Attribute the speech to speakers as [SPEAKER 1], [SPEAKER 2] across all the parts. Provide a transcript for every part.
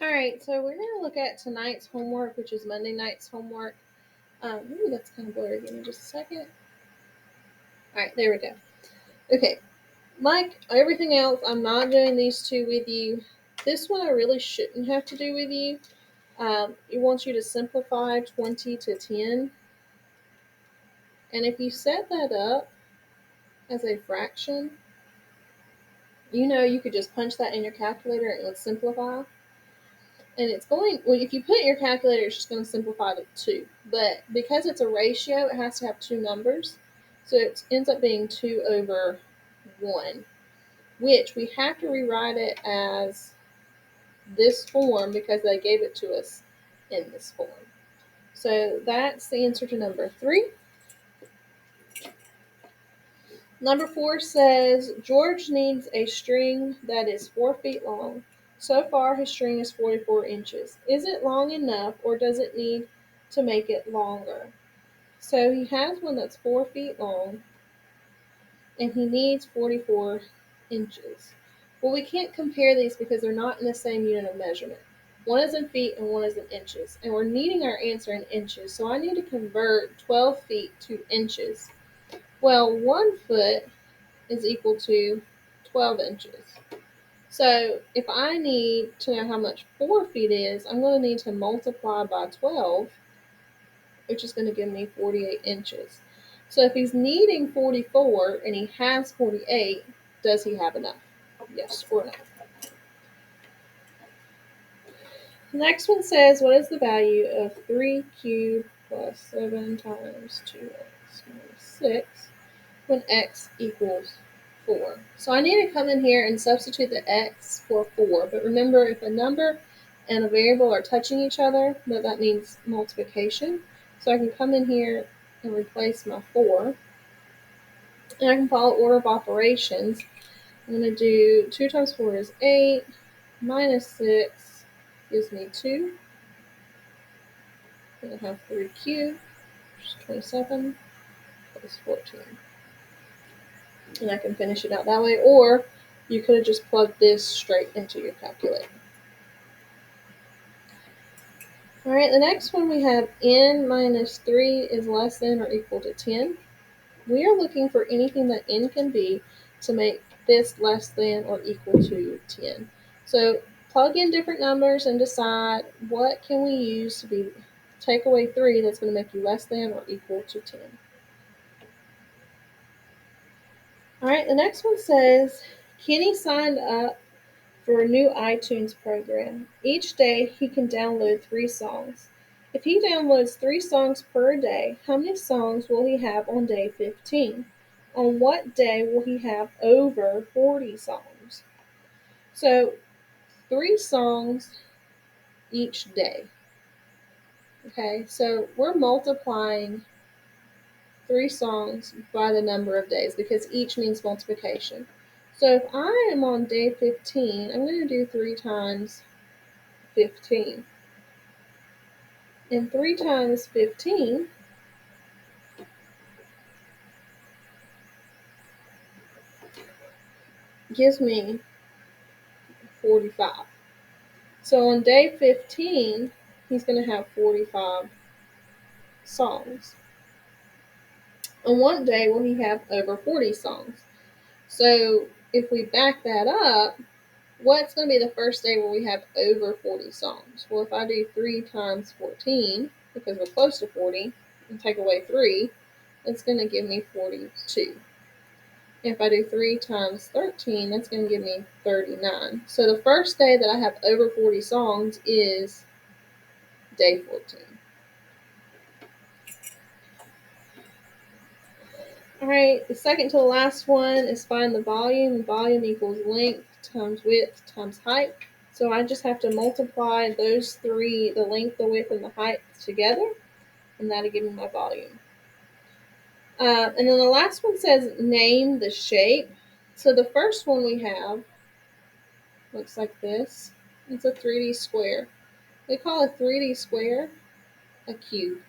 [SPEAKER 1] All right, so we're going to look at tonight's homework, which is Monday night's homework. Ooh, that's kind of blurry. Give me just a second. All right, there we go. Okay, like everything else, I'm not doing these two with you. This one I really shouldn't have to do with you. It wants you to simplify 20 to 10. And if you set that up as a fraction, you could just punch that in your calculator and it would simplify. And it's going, well, if you put it in your calculator, it's just going to simplify to 2. But because it's a ratio, it has to have two numbers. So it ends up being 2 over 1, which we have to rewrite it as this form because they gave it to us in this form. So that's the answer to number 3. Number 4 says George needs a string that is 4 feet long. So far, his string is 44 inches. Is it long enough, or does it need to make it longer? So he has one that's 4 feet long, and he needs 44 inches. Well, we can't compare these because they're not in the same unit of measurement. One is in feet and one is in inches, and we're needing our answer in inches. So I need to convert 12 feet to inches. Well, 1 foot is equal to 12 inches. So if I need to know how much 4 feet is, I'm going to need to multiply by 12, which is going to give me 48 inches. So if he's needing 44 and he has 48, does he have enough? Yes or no? The next one says, what is the value of 3 cubed plus 7 times 2x minus 6 when x equals 4? So I need to come in here and substitute the x for 4. But remember, if a number and a variable are touching each other, that means multiplication. So I can come in here and replace my 4. And I can follow order of operations. I'm going to do 2 times 4 is 8, minus 6 gives me 2. I'm going to have 3 cubed, which is 27, plus 14. And I can finish it out that way, or you could have just plugged this straight into your calculator. All right, the next one we have n minus 3 is less than or equal to 10. We are looking for anything that n can be to make this less than or equal to 10. So plug in different numbers and decide what can we use to take away 3 that's going to make you less than or equal to 10. All right, the next one says Kenny signed up for a new iTunes program. Each day he can download 3 songs. If he downloads 3 songs per day, how many songs will he have on day 15? On what day will he have over 40 songs? So 3 songs each day. Okay, so we're multiplying 3 songs by the number of days because each means multiplication. So if I am on day 15, I'm going to do 3 times 15. And 3 times 15 gives me 45. So on day 15, he's going to have 45 songs. On what day will he have over 40 songs? So if we back that up, what's going to be the first day where we have over 40 songs? Well, if I do 3 times 14, because we're close to 40, and take away 3, it's going to give me 42. If I do 3 times 13, that's going to give me 39. So the first day that I have over 40 songs is day 14. All right, the second to the last one is find the volume. Volume equals length times width times height. So I just have to multiply those 3, the length, the width, and the height together, and that'll give me my volume. And then the last one says name the shape. So the first one we have looks like this. It's a 3D square. We call a 3D square a cube.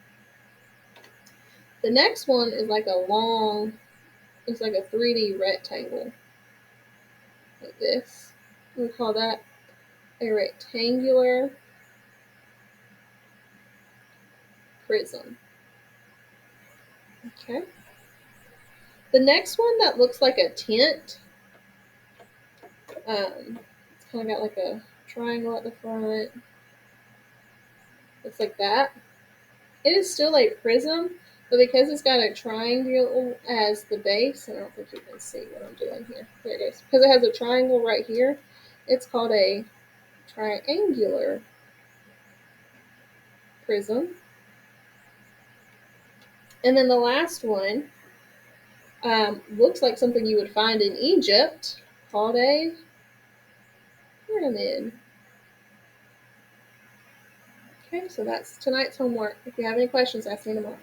[SPEAKER 1] The next one is like it's like a 3D rectangle, like this. We call that a rectangular prism. Okay. The next one that looks like a tent, it's kind of got like a triangle at the front. Looks like that. It is still a prism, but because it's got a triangle as the base, I don't think you can see what I'm doing here. There it is. Because it has a triangle right here, it's called a triangular prism. And then the last one looks like something you would find in Egypt, called a pyramid. Okay, so that's tonight's homework. If you have any questions, ask me tomorrow.